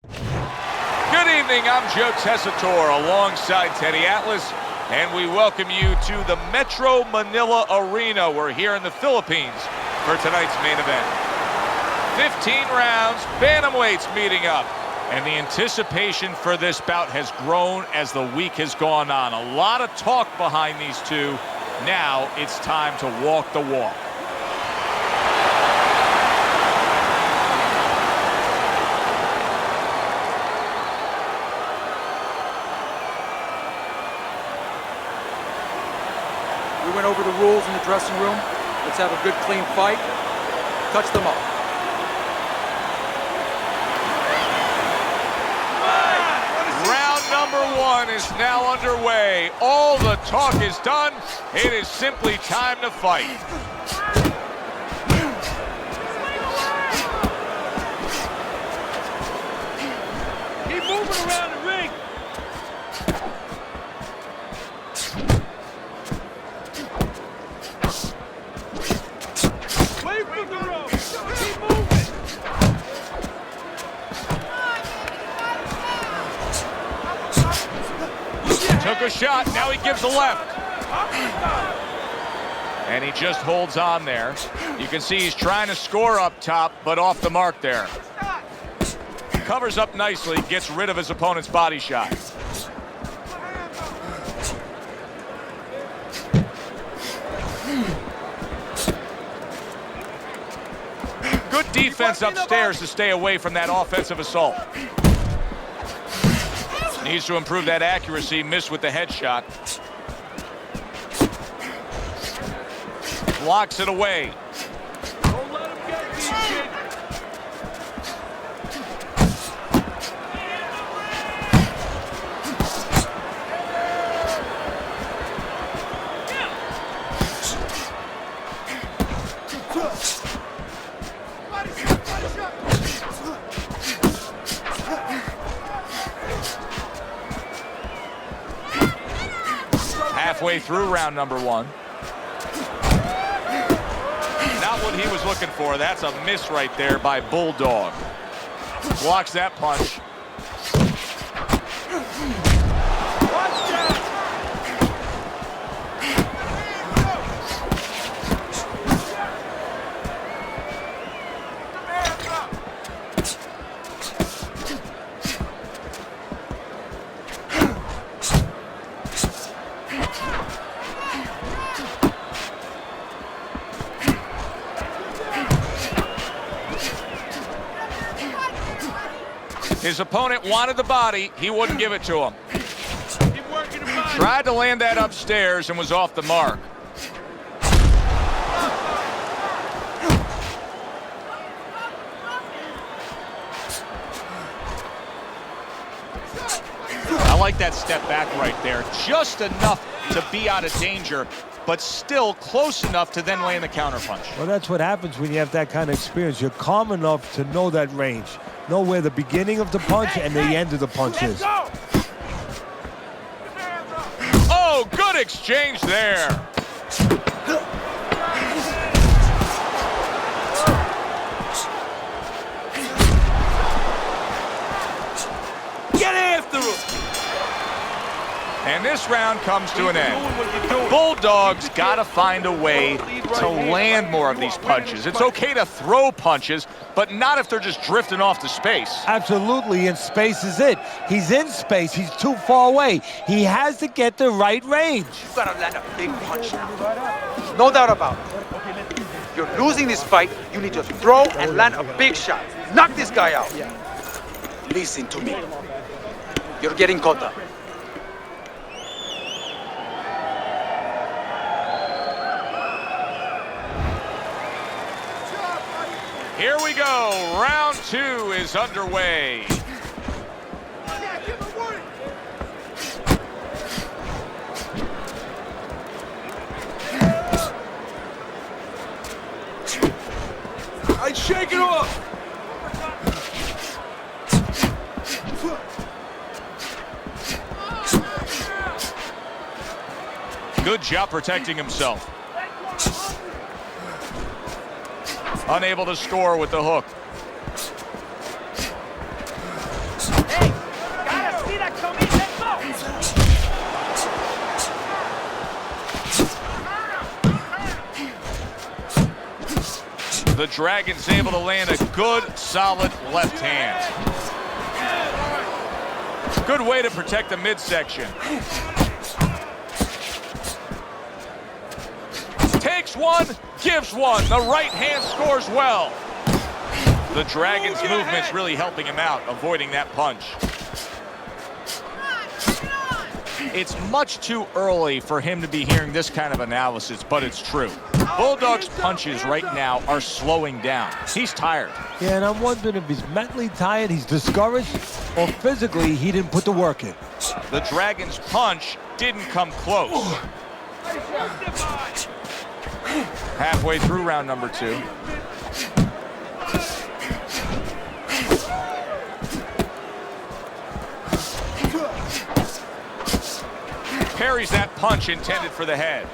Good evening, I'm Joe Tessitore alongside Teddy Atlas, and we welcome you to the Metro Manila Arena. We're here in the Philippines for tonight's main event. 15 rounds, bantamweights meeting up, and the anticipation for this bout has grown as the week has gone on. A lot of talk behind these two. Now it's time to walk the walk. We went over the rules in the dressing room. Let's have a good, clean fight. Touch them up. Round number one is now underway. All the talk is done. It is simply time to fight. Keep moving around the ring. Wait for the rope. Keep moving. Took a shot, now he gives a left. And he just holds on there. You can see he's trying to score up top, but off the mark there. Covers up nicely, gets rid of his opponent's body shot. Good defense upstairs to stay away from that offensive assault. Needs to improve that accuracy, missed with the headshot. Blocks it away. Don't let him get you, kid. Halfway through round number one. Not what he was looking for. That's a miss right there by Bulldog. Blocks that punch. Watch out. His opponent wanted the body. He wouldn't give it to him. Keep working the body. Tried to land that upstairs and was off the mark. I like that step back right there. Just enough to be out of danger, but still close enough to then land the counterpunch. Well, that's what happens when you have that kind of experience. You're calm enough to know that range. Know where the beginning of the punch and the end of the punch is. Oh, good exchange there. Get after him. And this round comes to an end. Bulldog's got to find a way to land more of these punches. It's okay to throw punches, but not if they're just drifting off to space. Absolutely, and space is it. He's in space. He's too far away. He has to get the right range. You gotta land a big punch now. No doubt about it. You're losing this fight. You need to throw and land a big shot. Knock this guy out. Listen to me. You're getting caught up. Here we go. Round two is underway. I'd shake it off. Good job protecting himself. Unable to score with the hook. The Dragon's able to land a good, solid left hand. Good way to protect the midsection. Takes one, gives one. The right hand scores well. The Dragon's movement's really helping him out, avoiding that punch. It's much too early for him to be hearing this kind of analysis, but it's true. Bulldog's punches right now are slowing down. He's tired. Yeah, and I'm wondering if he's mentally tired, he's discouraged, or physically he didn't put the work in. The Dragon's punch didn't come close. Halfway through round number 2. Parries that punch intended for the head.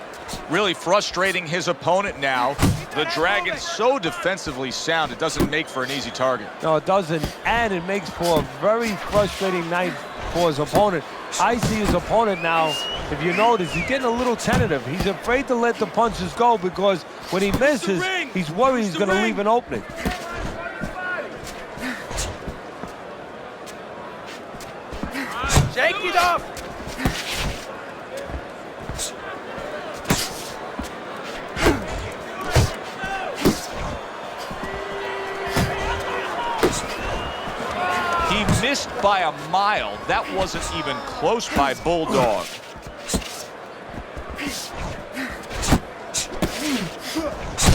Really frustrating his opponent now. The Dragon's so defensively sound, it doesn't make for an easy target. No, it doesn't, and it makes for a very frustrating night for his opponent. I see his opponent now, if you notice, he's getting a little tentative. He's afraid to let the punches go because when he misses, he's worried he's going to leave an opening. Shake it up! He missed by a mile. That wasn't even close by Bulldog.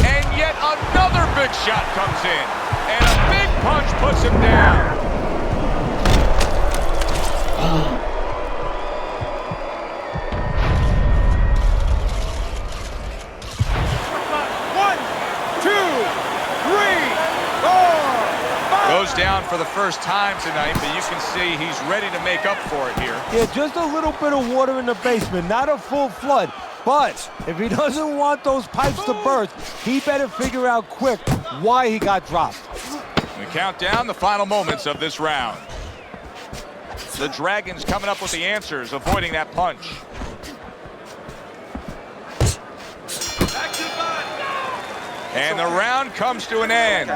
And yet another big shot comes in. And a big punch puts him down. Goes down for the first time tonight, but you can see he's ready to make up for it here. Yeah, just a little bit of water in the basement, not a full flood. But if he doesn't want those pipes to burst, he better figure out quick why he got dropped. We count down the final moments of this round. The Dragon's coming up with the answers, avoiding that punch. And the round comes to an end.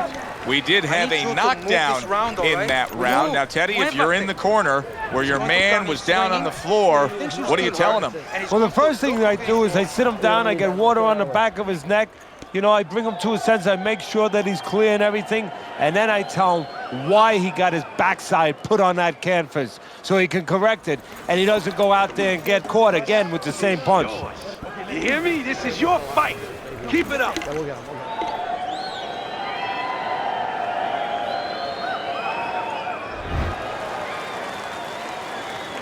We did have a knockdown in that round. Now, Teddy, if you're in the corner where your man was down on the floor, what are you telling him? Well, the first thing I do is I sit him down, I get water on the back of his neck. You know, I bring him to a sense, I make sure that he's clear and everything, and then I tell him why he got his backside put on that canvas so he can correct it, and he doesn't go out there and get caught again with the same punch. You hear me? This is your fight. Keep it up.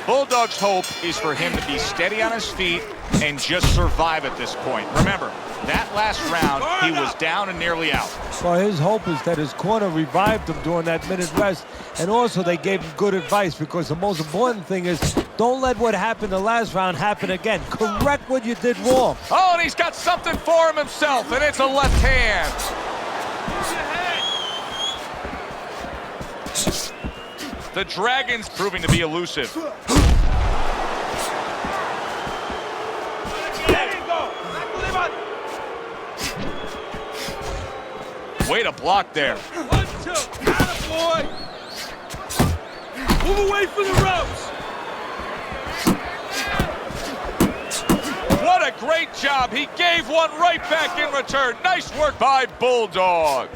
Bulldog's hope is for him to be steady on his feet and just survive at this point. Remember, that last round, he was down and nearly out. Well, his hope is that his corner revived him during that minute rest, and also they gave him good advice, because the most important thing is don't let what happened the last round happen again. Correct what you did wrong. Oh, and he's got something for him himself, and it's a left hand. The Dragon's proving to be elusive. Way to block there. 1, 2, attaboy. Move away from the ropes. What a great job. He gave one right back in return. Nice work by Bulldog.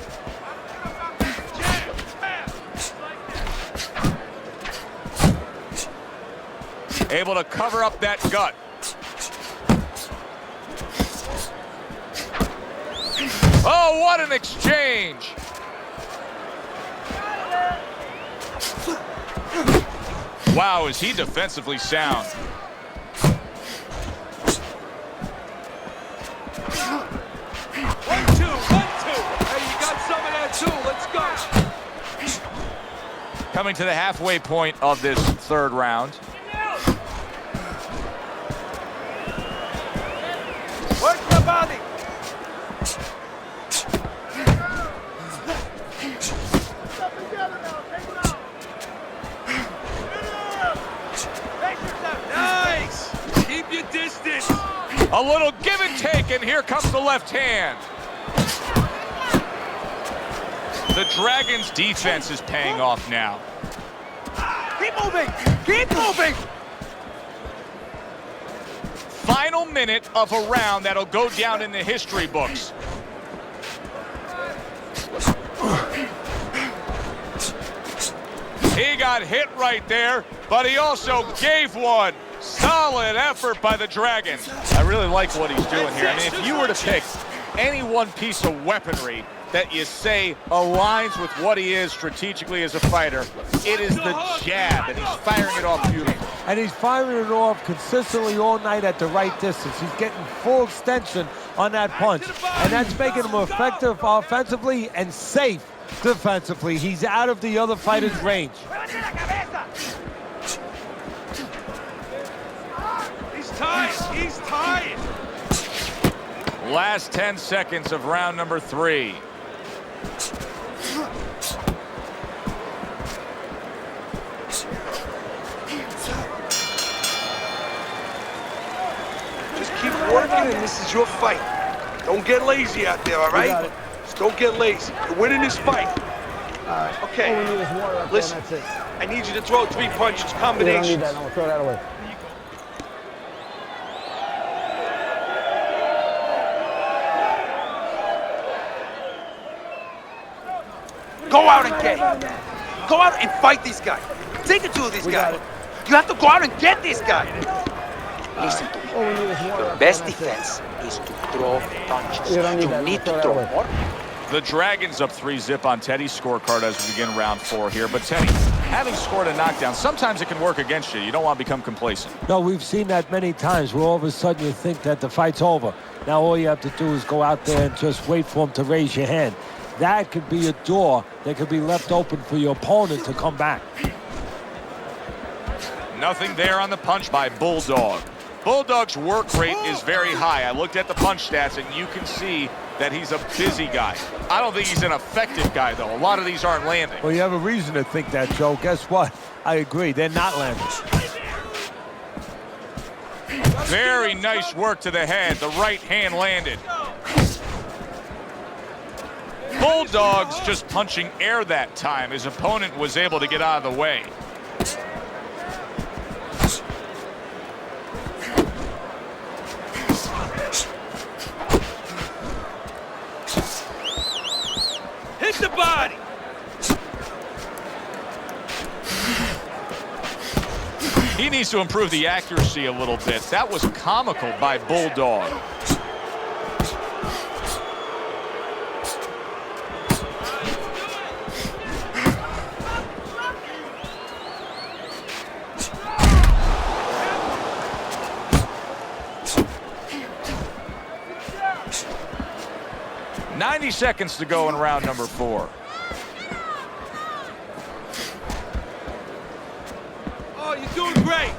Able to cover up that gut. Oh, what an exchange. Wow, is he defensively sound. 1, 2, 1, 2. Hey, you got some of that too. Let's go. Coming to the halfway point of this third round. Work the body. Nice. Keep your distance. A little give and take, and here comes the left hand. The Dragon's defense is paying off now. Keep moving! Keep moving! Final minute of a round that'll go down in the history books. He got hit right there, but he also gave one. Solid effort by the Dragon. I really like what he's doing here. I mean, if you were to pick any one piece of weaponry that you say aligns with what he is strategically as a fighter, it is the jab, and he's firing it off beautifully. And he's firing it off consistently all night at the right distance. He's getting full extension on that punch, and that's making him effective offensively and safe defensively. He's out of the other fighter's range. He's tied. He's tied. Last 10 seconds of round number 3. Just keep working, and this is your fight. Don't get lazy out there, all right? Just don't get lazy. You're winning this fight. Okay. Listen, I need you to throw 3 punches, combinations. I don't need that. No, throw that away. Go out and get it. Go out and fight this guy. Take it to this guy. You have to go out and get this guy. Listen to me. Your best defense is to throw punches. You need to throw more. The Dragon's up 3-0 on Teddy's scorecard as we begin round 4 here. But Teddy, having scored a knockdown, sometimes it can work against you. You don't want to become complacent. No, we've seen that many times where all of a sudden you think that the fight's over. Now all you have to do is go out there and just wait for him to raise your hand. That could be a door that could be left open for your opponent to come back. Nothing there on the punch by Bulldog. Bulldog's work rate is very high. I looked at the punch stats, and you can see that he's a busy guy. I don't think he's an effective guy, though. A lot of these aren't landing. Well, you have a reason to think that, Joe. Guess what? I agree. They're not landing. Very nice work to the head. The right hand landed. Bulldog's just punching air that time. His opponent was able to get out of the way. Hit the body. He needs to improve the accuracy a little bit. That was comical by Bulldog. .90 seconds to go in round number 4. Oh, you're doing great.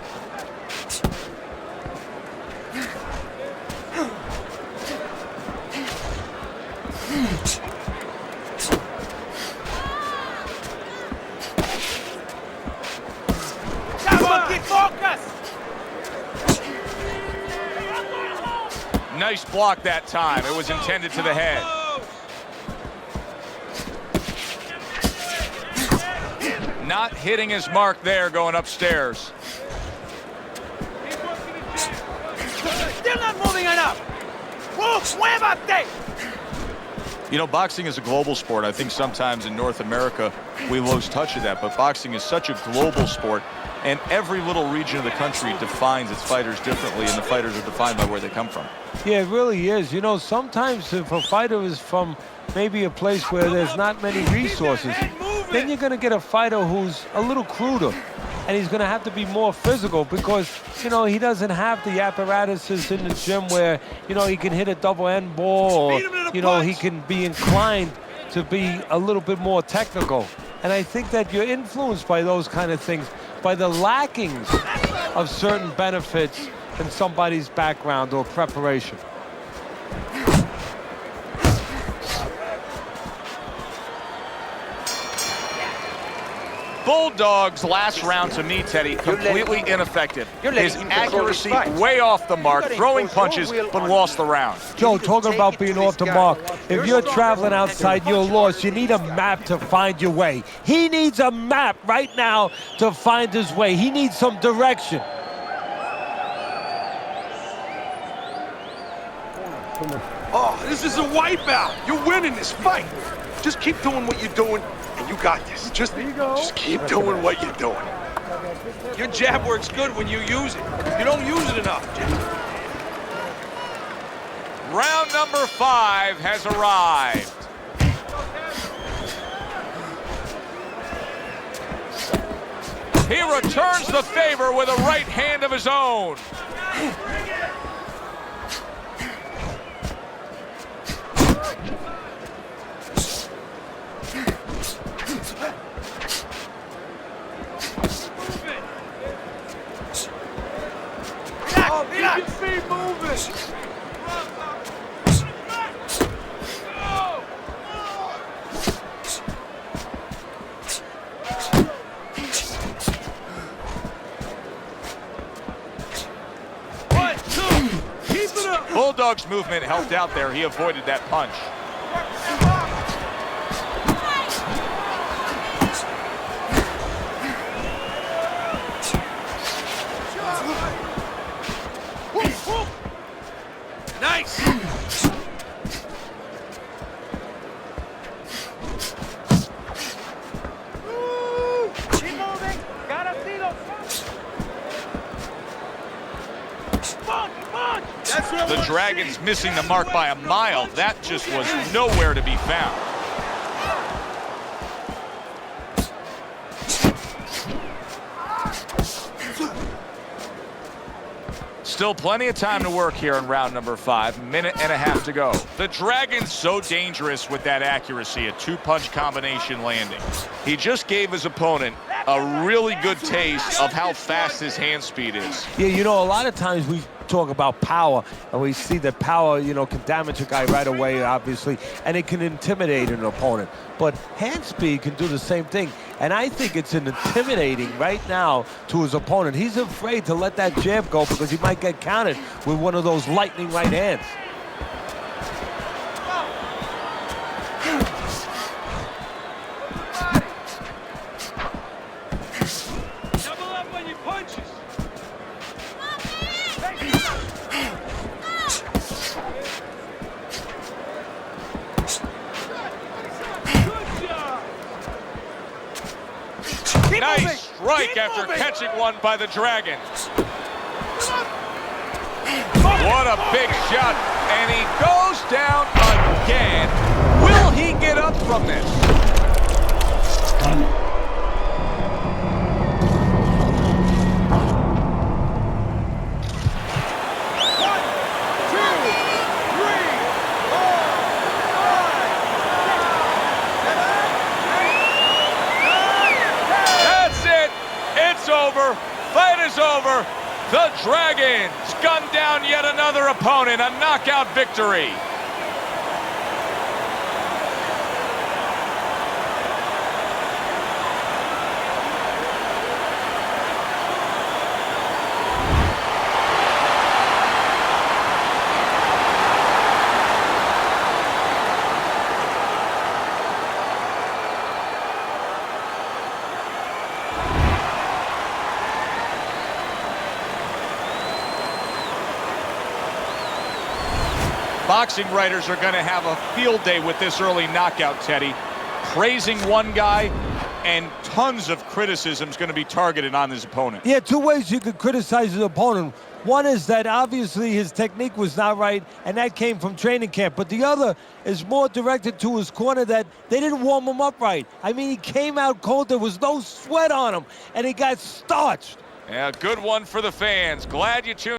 Come on, keep focused. Nice block that time. It was intended to the head. Not hitting his mark there going upstairs. Still not moving enough. Move, muévate. You know, boxing is a global sport. I think sometimes in North America we lose touch of that, but boxing is such a global sport, and every little region of the country defines its fighters differently, and the fighters are defined by where they come from. Yeah, it really is. You know, sometimes if a fighter is from maybe a place where there's not many resources, then you're going to get a fighter who's a little cruder, and he's going to have to be more physical because, you know, he doesn't have the apparatuses in the gym where, you know, he can hit a double end ball or, you know, he can be inclined to be a little bit more technical. And I think that you're influenced by those kind of things, by the lackings of certain benefits in somebody's background or preparation. Bulldog's last round, to me, Teddy, completely ineffective. His accuracy way off the mark, throwing punches, but lost the round. Joe, talking about being off the mark, if you're traveling outside, you're lost. You need a map to find your way. He needs a map right now to find his way. He needs some direction. Oh, this is a wipeout. You're winning this fight. Just keep doing what you're doing, and you got this. Just keep doing what you're doing. Your jab works good when you use it. You don't use it enough. Round number 5 has arrived. He returns the favor with a right hand of his own. Keep your feet moving. Bulldog's movement helped out there. He avoided that punch. Nice. Keep moving. Gotta see those. The Dragon's missing the mark by a mile. That just was nowhere to be found. Still plenty of time to work here in round number 5. Minute and a half to go. The Dragon's so dangerous with that accuracy, a 2-punch combination landing. He just gave his opponent a really good taste of how fast his hand speed is. Yeah, you know, a lot of times we talk about power, and we see that power, you know, can damage a guy right away, obviously, and it can intimidate an opponent. But hand speed can do the same thing, and I think it's intimidating right now to his opponent. He's afraid to let that jab go because he might get countered with one of those lightning right hands. Double up on your punches. Nice strike after catching one by the Dragon. What a big shot, and he goes down again. Will he get up from this? Over. Fight is over. The Dragons gunned down yet another opponent. A knockout victory. Boxing writers are going to have a field day with this early knockout, Teddy. Praising one guy, and tons of criticism is going to be targeted on his opponent. Yeah, 2 ways you could criticize his opponent. One is that obviously his technique was not right, and that came from training camp. But the other is more directed to his corner, that they didn't warm him up right. I mean, he came out cold. There was no sweat on him, and he got starched. Yeah, good one for the fans. Glad you tuned